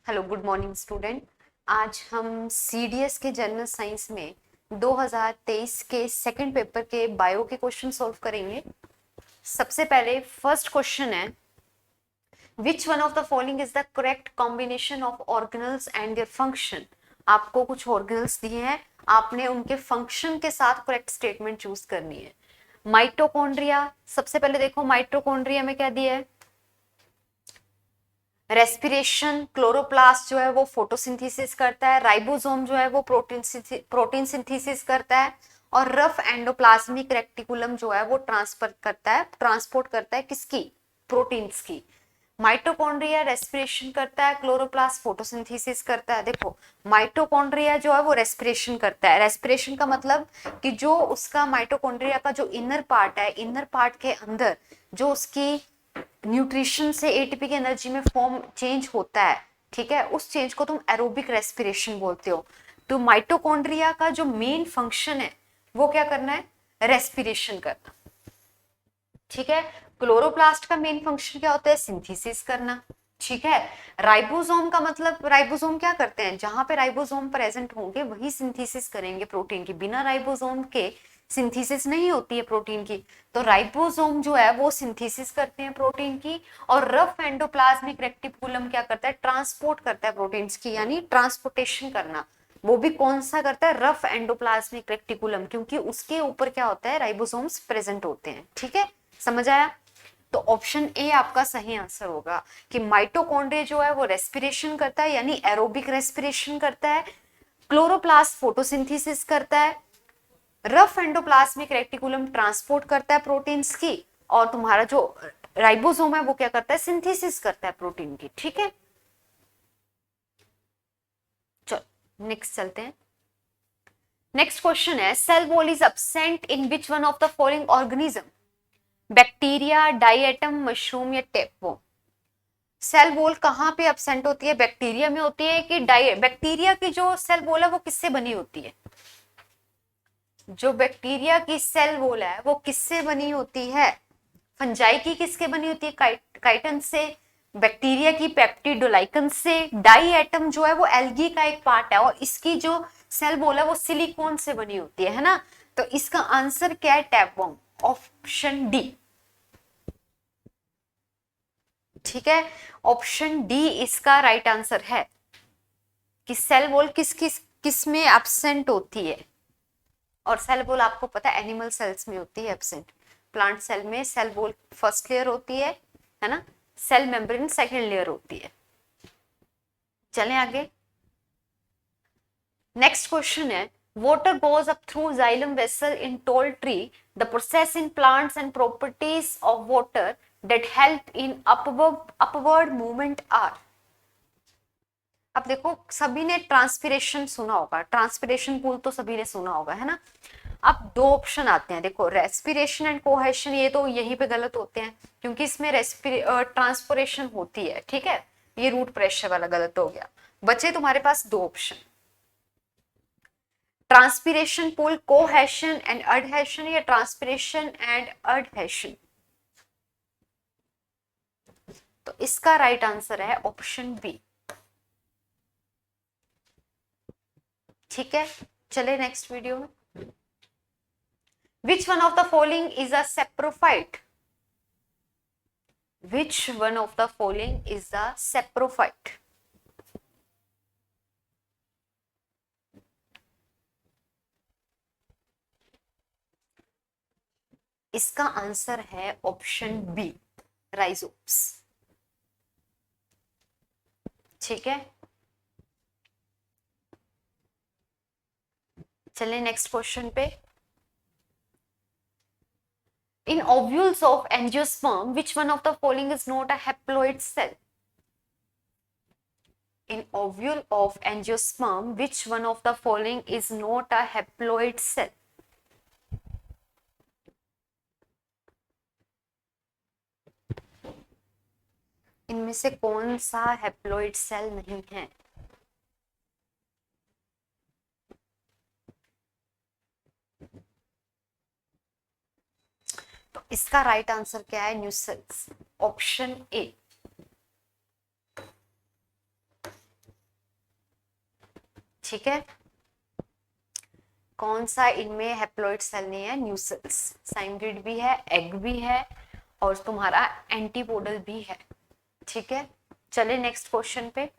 Hello, good morning student. आज हम CDS के जनरल साइंस में 2023 के सेकंड पेपर के बायो के क्वेश्चन सॉल्व करेंगे। सबसे पहले फर्स्ट क्वेश्चन है, विच one of the following is the correct combination of organelles and their function. आपको कुछ ऑर्गेनल्स दिए हैं, आपने उनके फंक्शन के साथ करेक्ट स्टेटमेंट चूज करनी है। माइटोकॉन्ड्रिया, सबसे पहले देखो माइटोकॉन्ड्रिया में क्या दिया है, रेस्पिरेशन, क्लोरोप्लास्ट जो है वो फोटोसिंथेसिस करता है, राइबोसोम जो है वो प्रोटीन सिंथेसिस करता है, और रफ एंडोप्लाज्मिक रेक्टिकुलम जो है वो ट्रांसपोर्ट करता है किसकी, प्रोटीन्स की। माइटोकॉन्ड्रिया रेस्पिरेशन करता है, क्लोरोप्लास्ट फोटोसिंथेसिस करता है। देखो माइटोकॉन्ड्रिया जो है वो रेस्पिरेशन करता है। रेस्पिरेशन का मतलब कि जो उसका माइटोकॉन्ड्रिया का जो इनर पार्ट है, इनर पार्ट के अंदर जो उसकी न्यूट्रिशन से एटीपी की एनर्जी में फॉर्म चेंज होता है, ठीक है, उस चेंज को तुम एरोबिक रेस्पिरेशन बोलते हो। तो माइटोकॉन्ड्रिया का जो मेन फंक्शन है वो क्या करना है, रेस्पिरेशन करना, ठीक है। क्लोरोप्लास्ट का मेन फंक्शन क्या होता है, सिंथेसिस करना, ठीक है। राइबोसोम का मतलब, राइबोसोम क्या करते हैं, जहां पे राइबोसोम प्रेजेंट होंगे वही सिंथेसिस करेंगे प्रोटीन की, बिना राइबोसोम के सिंथेसिस नहीं होती है प्रोटीन की। तो राइबोसोम जो है वो सिंथेसिस करते हैं प्रोटीन की, और रफ एंडोप्लाज्मिक रेक्टिकुलम क्या करता है, ट्रांसपोर्ट करता है प्रोटीन्स की, यानी ट्रांसपोर्टेशन करना। वो भी कौन सा करता है, रफ एंडोप्लाज्मिक रेक्टिकुलम, क्योंकि उसके ऊपर क्या होता है, राइबोसोम्स प्रेजेंट होते हैं, ठीक है, समझ आया। तो ऑप्शन ए आपका सही आंसर होगा कि माइटोकॉन्ड्रिया जो है वो रेस्पिरेशन करता है, यानी एरोबिक रेस्पिरेशन करता है, क्लोरोप्लास्ट फोटोसिंथेसिस करता है, रफ एंडोप्लाज्मिक रेटिकुलम ट्रांसपोर्ट करता है प्रोटीन्स की, और तुम्हारा जो राइबोसोम है वो क्या करता है, सिंथेसिस करता है प्रोटीन की, ठीक है। चलो नेक्स्ट चलते हैं। नेक्स्ट क्वेश्चन है, cell wall is absent in which one of the following organism, bacteria, diatom, mushroom या टेपवर्म। सेल वॉल कहाँ पे एब्सेंट होती है, बैक्टीरिया में होती है कि बैक्टीरिया की जो सेल वॉल है वो किससे बनी होती है, जो बैक्टीरिया की सेल वॉल है वो किससे बनी होती है, फंजाई की किसके बनी होती है, काइटन से, बैक्टीरिया की पेप्टिडोलाइकन से, डाई एटम जो है वो एल्गी का एक पार्ट है, और इसकी जो सेल वॉल है वो सिलिकॉन से बनी होती है ना। तो इसका आंसर क्या है, टैपवर्म, ऑप्शन डी, ठीक है। ऑप्शन डी इसका राइट आंसर है कि सेल वॉल किस किस किस में एब्सेंट होती है। और सेल वॉल आपको पता है एनिमल सेल्स में होती है एब्सेंट, प्लांट सेल में सेल वॉल फर्स्ट लेयर होती है ना, सेल मेम्ब्रेन सेकंड लेयर होती है। चलें आगे। नेक्स्ट क्वेश्चन है, water goes up through xylem vessel in tall tree, the process in plants and properties of water that help in upward movement are। अब देखो सभी ने ट्रांसपिरेशन सुना होगा, ट्रांसपिरेशन पूल तो सभी ने सुना होगा, है ना। अब दो ऑप्शन आते हैं, देखो रेस्पिरेशन एंड कोहेशन, ये तो यहीं पे गलत होते हैं क्योंकि इसमें ट्रांसपिरेशन होती है, ठीक है, ये रूट प्रेशर वाला गलत हो गया। बचे तुम्हारे पास दो option, transpiration pull cohesion and adhesion, या ट्रांसपिरेशन एंड अडहेशन। तो इसका राइट आंसर है ऑप्शन बी, ठीक है। चले नेक्स्ट वीडियो में। Which one of the following is a saprophyte? Which one of the following is a saprophyte? इसका answer है ऑप्शन बी, राइजोप्स, ठीक है। चलिए नेक्स्ट क्वेश्चन पे। In ovules of angiosperm, which one of the following is not a haploid cell? In ovule of angiosperm, which one of the following is not a haploid cell? इनमें से कौन सा haploid cell नहीं है? तो इसका right answer क्या है, न्यूसेल्स, ऑप्शन ए। ठीक है, कौन सा इनमें हैप्लॉइड सेल नहीं है? न्यूसेल्स। साइमब्रिड भी है, एग भी है, और तुम्हारा एंटीपोडल भी है। ठीक है, चले नेक्स्ट क्वेश्चन पे।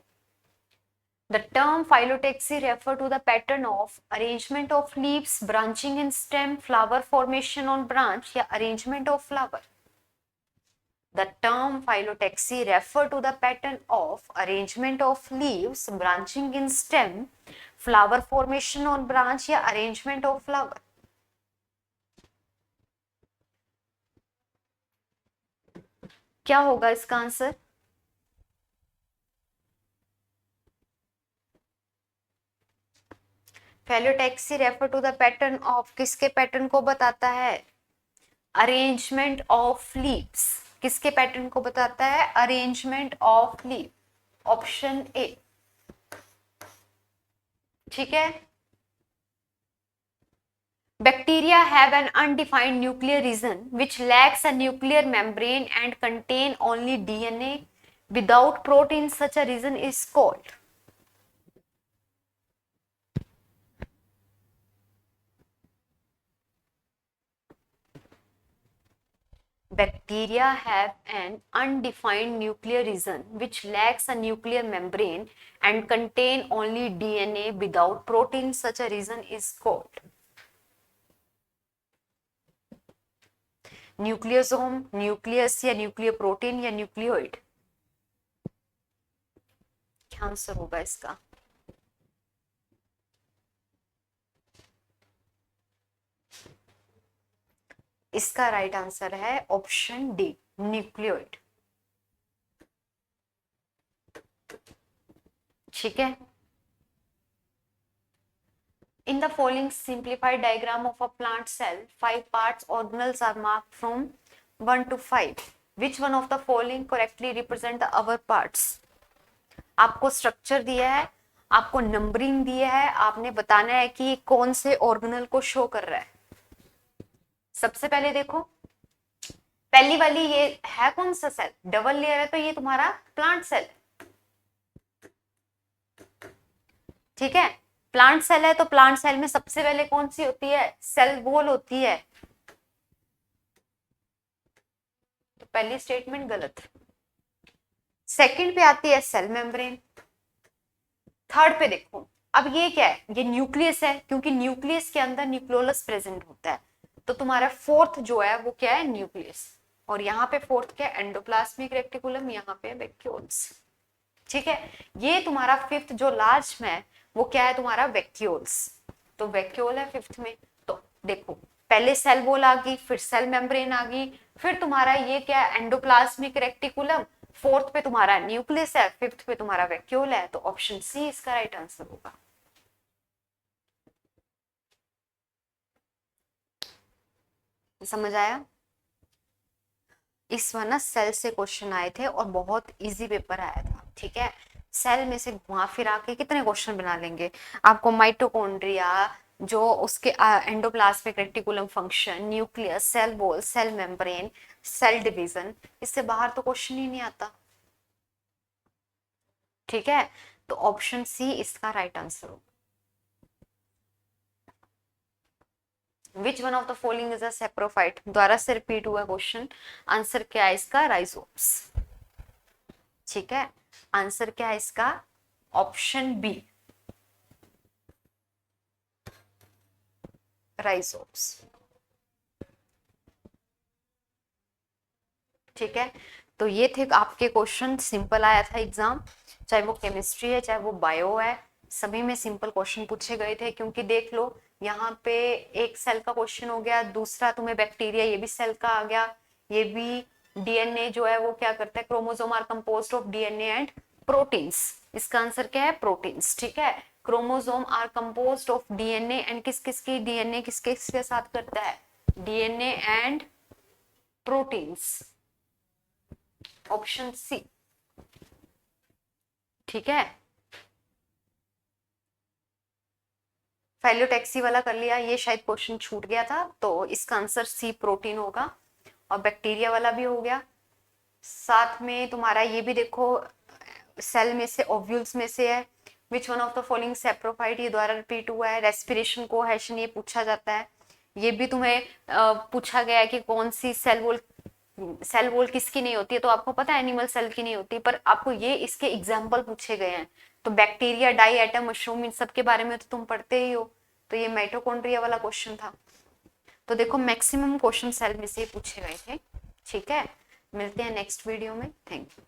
The term phyllotaxy refer to the pattern of arrangement of leaves, branching in stem, flower formation on branch या arrangement of flower. The term phyllotaxy refer to the pattern of arrangement of leaves, branching in stem, flower formation on branch या arrangement of flower. क्या होगा इसका answer? Phyllotaxy refer to the pattern of, किसके pattern को बताता है? Arrangement of leaves. किसके pattern को बताता है? Arrangement of leave, option A. ठीक है, bacteria have an undefined nuclear region which lacks a nuclear membrane and contain only DNA without protein, such a region is called. Bacteria have an undefined nuclear region which lacks a nuclear membrane and contain only DNA without protein. Such a region is called nucleosome, nucleus या nuclear protein या nucleoid? क्या answer होगा इसका? इसका right answer है option D, nucleoid. ठीक है, in the following simplified diagram of a plant cell, 5 parts organelles are marked from 1 to 5. Which one of the following correctly represent the other parts? आपको structure दिया है, आपको numbering दिया है, आपने बताना है कि कौन से ऑर्गेनल को शो कर रहा है। सबसे पहले देखो, पहली वाली ये है कौन सा सेल? डबल लेयर है, तो ये तुम्हारा प्लांट सेल। ठीक है, प्लांट सेल है, तो प्लांट सेल में सबसे पहले कौन सी होती है? सेल वॉल होती है। तो पहली स्टेटमेंट गलत। सेकंड पे आती है सेल मेम्ब्रेन। थर्ड पे देखो, अब ये क्या है? ये न्यूक्लियस है, क्योंकि न्यूक्लियस के अंदर न्यूक्लियोलस प्रेजेंट होता है। तो तुम्हारा फोर्थ जो है वो क्या है? न्यूक्लियस। और यहाँ पे फोर्थ क्या है? एंडोप्लाज्मिक रेटिकुलम, यहाँ पे वैक्यूल्स। ठीक है, ये तुम्हारा फिफ्थ जो लार्ज में है वो क्या है? तुम्हारा वैक्यूल्स। तो वैक्यूल है फिफ्थ में। तो देखो, पहले सेल वॉल आ गई, फिर सेल मेम्ब्रेन आ गई, फिर तुम्हारा ये क्या है? Endoplasmic reticulum. फोर्थ पे तुम्हारा न्यूक्लियस है, फिफ्थ पे तुम्हारा वैक्यूल है। तो ऑप्शन सी इसका राइट आंसर होगा। समझ आया? इस बार ना सेल से क्वेश्चन आए थे और बहुत इजी पेपर आया था। ठीक है, सेल में से घुमा फिरा के कितने क्वेश्चन बना लेंगे। आपको माइटोकॉन्ड्रिया, जो उसके endoplasmic reticulum function, nucleus, cell wall, cell membrane, cell division, इससे बाहर तो क्वेश्चन ही नहीं आता। ठीक है, तो ऑप्शन सी इसका राइट आंसर होगा। विच one of the following is a saprophyte? दोबारा से रिपीट हुआ क्वेश्चन। आंसर क्या है इसका? राइजोम्स। ठीक है, आंसर क्या है इसका? Option B, rhizomes. ठीक है, तो ये थे आपके क्वेश्चन। सिंपल आया था एग्जाम, चाहे वो केमिस्ट्री है चाहे वो बायो है, सभी में सिंपल क्वेश्चन पूछे गए थे। क्योंकि देख लो, यहाँ पे एक सेल का क्वेश्चन हो गया, दूसरा तुम्हें बैक्टीरिया, ये भी सेल का आ गया, ये भी डीएनए जो है वो क्या करता है? Chromosome are composed of DNA and proteins. इसका आंसर क्या है? प्रोटीन्स। ठीक है, chromosome are composed of DNA and किस किस की? डीएनए किस किस के साथ करता है? DNA and proteins, option C. ठीक है, फेलोटैक्सी वाला कर लिया, ये शायद क्वेश्चन छूट गया था, तो इसका आंसर सी, प्रोटीन होगा। और बैक्टीरिया वाला भी हो गया। साथ में तुम्हारा ये भी देखो, सेल में से, ओव्यूल्स में से है, विच one of the following saprophyte, ये द्वारा रिपीट हुआ है। रेस्पिरेशन कोहेशन ये पूछा जाता है। ये भी तुम्हें पूछा गया है कि कौन सी सेल वॉल किसकी नहीं होती है, तो आपको पता है एनिमल सेल की नहीं होती, पर आपको ये इसके एग्जाम्पल पूछे गए हैं। तो बैक्टीरिया, डाई एटम, मशरूम, इन सब के बारे में तो तुम पढ़ते ही हो। तो ये माइटोकॉन्ड्रिया वाला क्वेश्चन था। तो देखो मैक्सिमम क्वेश्चन सेल में से पूछे गए थे। ठीक है, मिलते हैं नेक्स्ट वीडियो में। Thank you.